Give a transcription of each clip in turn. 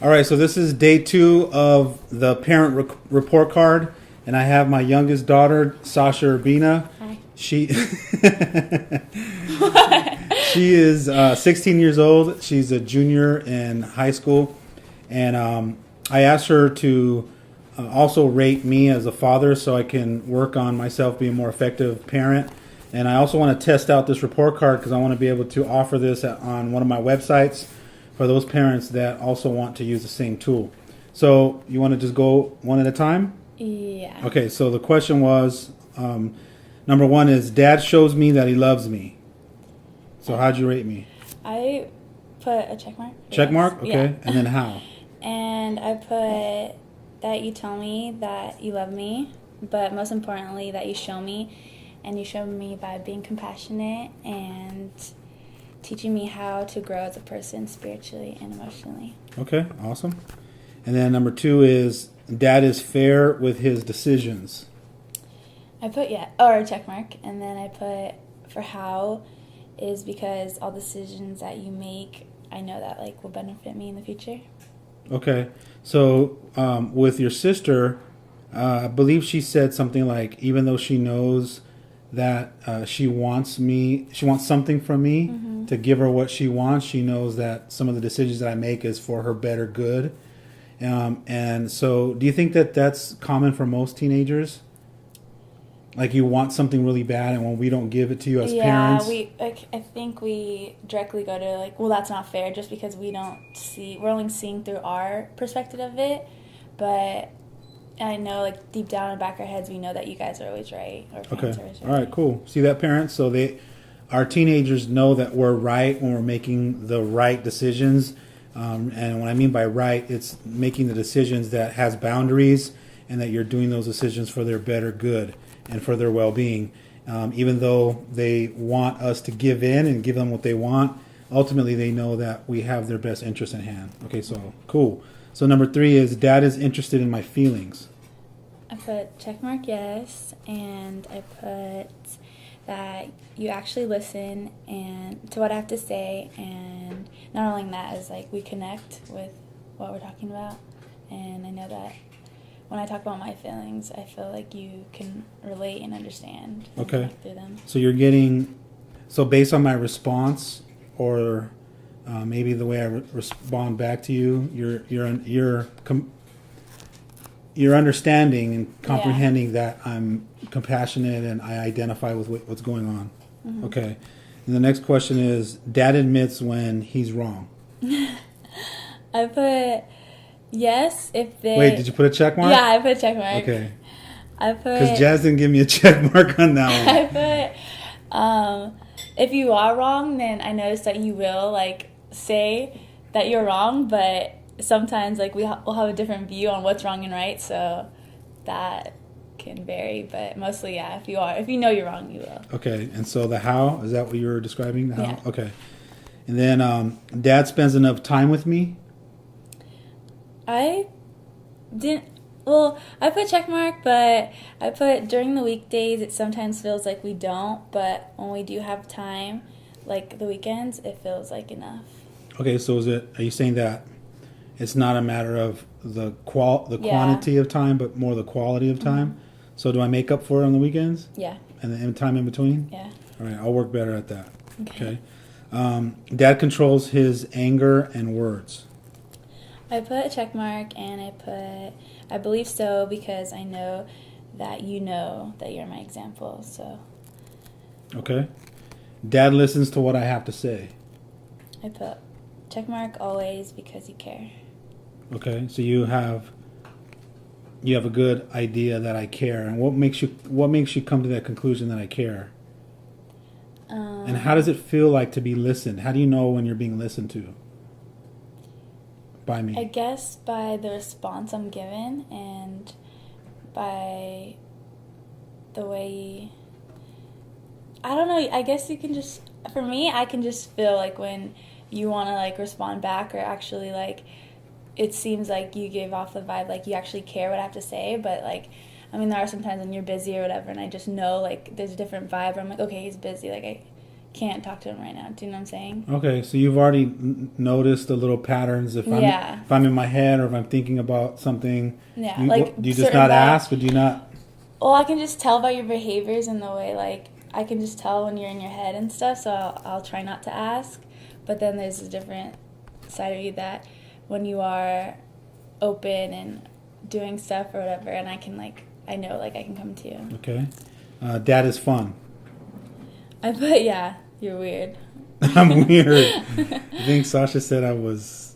All right, so this is day 2 of the parent report card, and I have my youngest daughter, Sasha Urbina. Hi. She she is 16 years old. She's a junior in high school, and I asked her to also rate me as a father, so I can work on myself being a more effective parent. And I also want to test out this report card because I want to be able to offer this on one of my websites for those parents that also want to use the same tool. So you want to just go one at a time? Yeah. Okay, so the question was, number 1 is, Dad shows me that he loves me. So how'd you rate me? I put a check mark. Check Yes. mark? Okay. Yeah. And then how? And I put that you tell me that you love me, but most importantly that you show me. And you show me by being compassionate and teaching me how to grow as a person spiritually and emotionally. Okay, awesome. And then number 2 is, Dad is fair with his decisions. I put or a check mark, and then I put for how is because all decisions that you make, I know that like will benefit me in the future. Okay, so with your sister, I believe she said something like, even though she knows that she wants something from me to give her what she wants, she knows that some of the decisions that I make is for her better good. And so do you think that that's common for most teenagers? Like, you want something really bad, and when we don't give it to you as parents? Yeah, I think we directly go to like, well, that's not fair, just because we're only seeing through our perspective of it. But I know, like, deep down in the back of our heads, we know that you guys are always right. Or parents are always right. All right, cool. See that, parents? So our teenagers know that we're right when we're making the right decisions. And what I mean by right, it's making the decisions that has boundaries, and that you're doing those decisions for their better good and for their well-being. Even though they want us to give in and give them what they want, ultimately they know that we have their best interest in hand. Okay, so cool. So number 3 is, Dad is interested in my feelings. I put check mark yes, and I put that you actually listen and to what I have to say, and not only that is like we connect with what we're talking about, and I know that when I talk about my feelings, I feel like you can relate and understand. And Okay. connect through them. So based on my response, or maybe the way I respond back to you, you're understanding and comprehending that I'm compassionate and I identify with what's going on. Mm-hmm. Okay. And the next question is, Dad admits when he's wrong. I put yes if they. Wait, did you put a check mark? Yeah, I put a check mark. Okay. I put. Because Jazz didn't give me a check mark on that one. I put if you are wrong, then I notice that you will like say that you're wrong, but sometimes like we'll have a different view on what's wrong and right, so that can vary. But mostly, yeah, if you know you're wrong, you will. Okay, and so the how, is that what you were describing? The how? Yeah. Okay. And then Dad spends enough time with me. I didn't. Well, I put check mark, but I put during the weekdays. It sometimes feels like we don't, but when we do have time, like the weekends, it feels like enough. Okay, so are you saying that it's not a matter of the quantity of time, but more the quality of time? Mm-hmm. So do I make up for it on the weekends? Yeah. And the time in between? Yeah. All right, I'll work better at that. Okay. Dad controls his anger and words. I put a check mark, and I believe so, because I know that you're my example, so. Okay. Dad listens to what I have to say. I put check mark always, because you care. Okay, so you have a good idea that I care. And what makes you come to that conclusion that I care? And how does it feel like to be listened? How do you know when you're being listened to? By me. I guess by the response I'm given, and by the way, I don't know, I guess you can just, for me, I can just feel like when you want to like respond back, or actually like it seems like you give off the vibe like you actually care what I have to say. But like, I mean, there are some times when you're busy or whatever, and I just know like there's a different vibe where I'm like, okay, he's busy, like can't talk to him right now. Do you know what I'm saying? Okay, so you've already noticed the little patterns. If I'm in my head or if I'm thinking about something, Yeah, do you just certain not ask, or do you not? Well, I can just tell by your behaviors and the way, like, I can just tell when you're in your head and stuff, so I'll try not to ask. But then there's a different side of you that when you are open and doing stuff or whatever, and I can, like, I know, like, I can come to you. Okay. Dad is fun. Yeah, you're weird. I'm weird. I think Sasha said I was,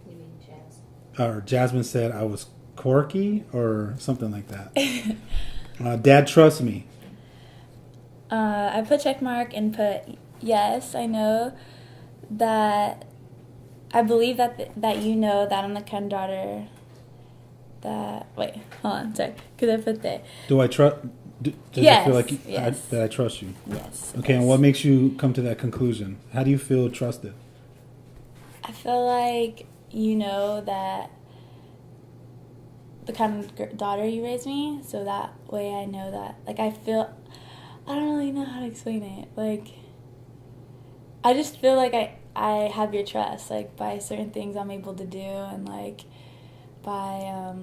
You mean Jazz? or Jasmine said I was quirky or something like that. Dad trusts me. I put check mark and put yes. I know that. I believe that you know that I'm the kind of daughter that. Wait, hold on, sorry, because I put that. Do I trust? Does Yes, it feel like yes. that I trust you? Yes. Okay, and what makes you come to that conclusion? How do you feel trusted? I feel like you know that the kind of daughter you raised me, so that way I know that. Like, I don't really know how to explain it. Like, I just feel like I have your trust, like, by certain things I'm able to do, and, like, by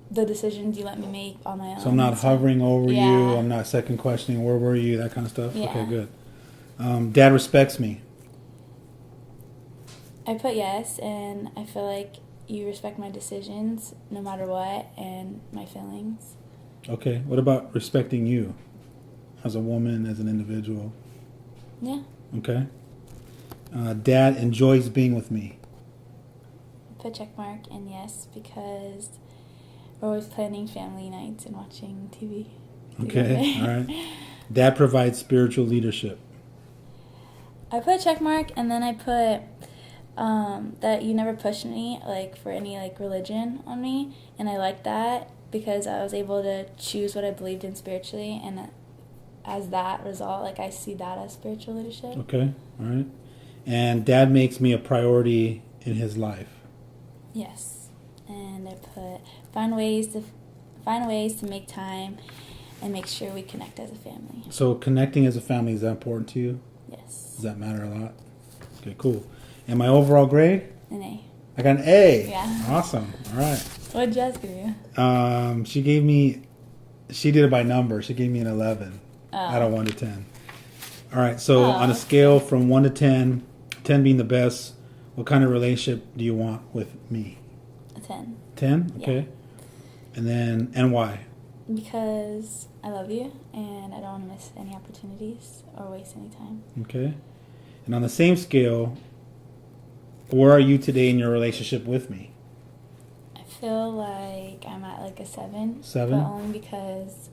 the decisions you let me make on my own. So I'm not hovering over Yeah. you. I'm not second questioning where were you, that kind of stuff. Yeah. Okay, good. Dad respects me. I put yes, and I feel like you respect my decisions no matter what, and my feelings. Okay. What about respecting you as a woman, as an individual? Yeah. Okay. Dad enjoys being with me. Put check mark and yes, because we're always planning family nights and watching TV. Okay. All right. Dad provides spiritual leadership. I put check mark, and then I put that you never pushed me, like, for any, like, religion on me, and I like that because I was able to choose what I believed in spiritually, and as that result, like, I see that as spiritual leadership. Okay. All right. And Dad makes me a priority in his life. Yes. And I put find ways to make time and make sure we connect as a family. So connecting as a family, is that important to you? Yes. Does that matter a lot? Okay, cool. And my overall grade? An A. I got an A. Yeah. Awesome. All right. What did Jazz give you? She did it by number. She gave me an 11 out of 1 to 10. All right. So Oh. on a scale from 1 to 10, 10 being the best, what kind of relationship do you want with me? A 10. 10? Yeah. Okay. And why? Because I love you and I don't want to miss any opportunities or waste any time. Okay. And on the same scale, where are you today in your relationship with me? I feel like I'm at like a 7. 7? But only because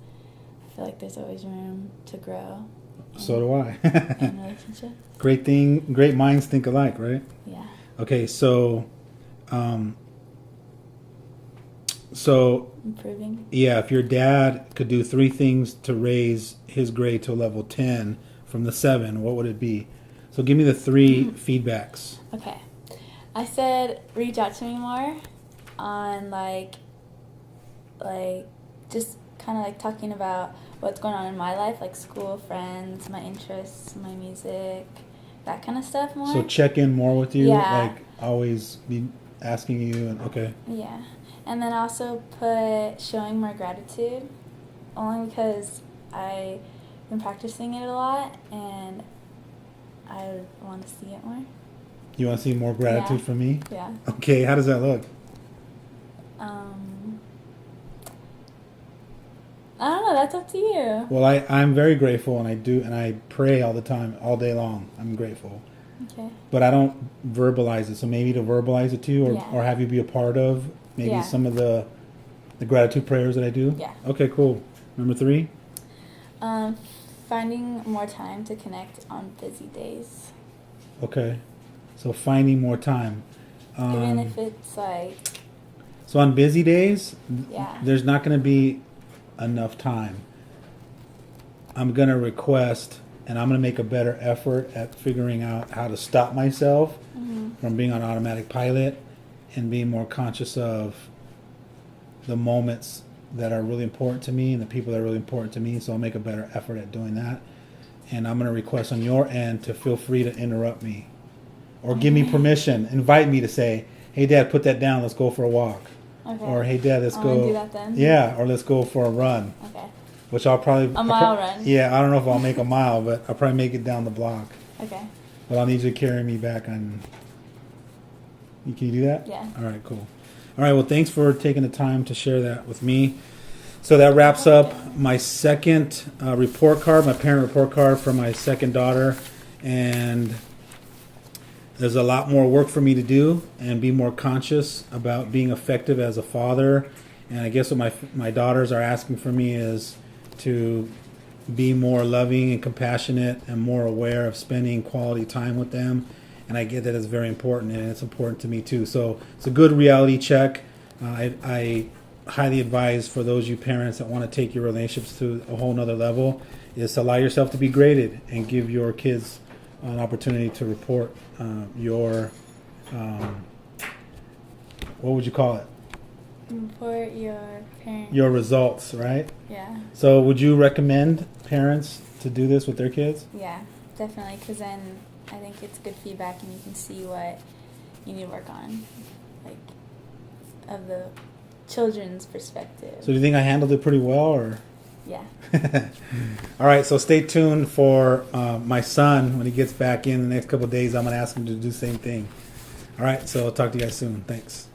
I feel like there's always room to grow. So do I. In a relationship. Great minds think alike, right? Yeah. Okay, so Improving. yeah, if your dad could do 3 things to raise his grade to a level 10 from the 7, what would it be? So give me the 3 feedbacks. Okay. I said reach out to me more on like just kind of like talking about what's going on in my life, like school, friends, my interests, my music, that kind of stuff more. So check in more with you, Yeah. like always be asking you, and okay. Yeah. And then also put showing more gratitude, only because I've been practicing it a lot and I want to see it more. You want to see more gratitude Yeah. from me? Yeah. Okay, how does that look? I don't know, that's up to you. Well, I'm very grateful, and I pray all the time, all day long. I'm grateful. Okay. But I don't verbalize it, so maybe to verbalize it to you, Yeah. or have you be a part of maybe Yeah. some of the gratitude prayers that I do. Yeah. Okay, cool. Number 3. Finding more time to connect on busy days. Okay, so finding more time. Even if it's like, So on busy days, yeah. there's not going to be enough time. I'm going to request, and I'm going to make a better effort at figuring out how to stop myself from being on automatic pilot and being more conscious of the moments that are really important to me and the people that are really important to me. So I'll make a better effort at doing that. and I'm going to request on your end to feel free to interrupt me or give me permission, invite me to say, hey, Dad, put that down. Let's go for a walk. Okay. Or, hey, Dad, let's I go. wanna do that then? Yeah, or let's go for a run, Okay. which I'll probably. A mile run. Yeah, I don't know if I'll make a mile, but I'll probably make it down the block. Okay. But I'll need you to carry me back on. Can you do that? Yeah. All right, cool. All right, well, thanks for taking the time to share that with me. So that wraps up my second report card, my parent report card for my second daughter. And there's a lot more work for me to do and be more conscious about being effective as a father. And I guess what my daughters are asking for me is to be more loving and compassionate and more aware of spending quality time with them. And I get that it's very important, and it's important to me too. So it's a good reality check. I highly advise for those you parents that want to take your relationships to a whole nother level is to allow yourself to be graded and give your kids an opportunity to report your what would you call it? Report your parent. Your results, right? Yeah. So would you recommend parents to do this with their kids? Yeah, definitely. Because then I think it's good feedback, and you can see what you need to work on, like of the children's perspective. So do you think I handled it pretty well, or? Yeah. All right, so stay tuned for my son. When he gets back in the next couple of days, I'm going to ask him to do the same thing. All right, so I'll talk to you guys soon. Thanks.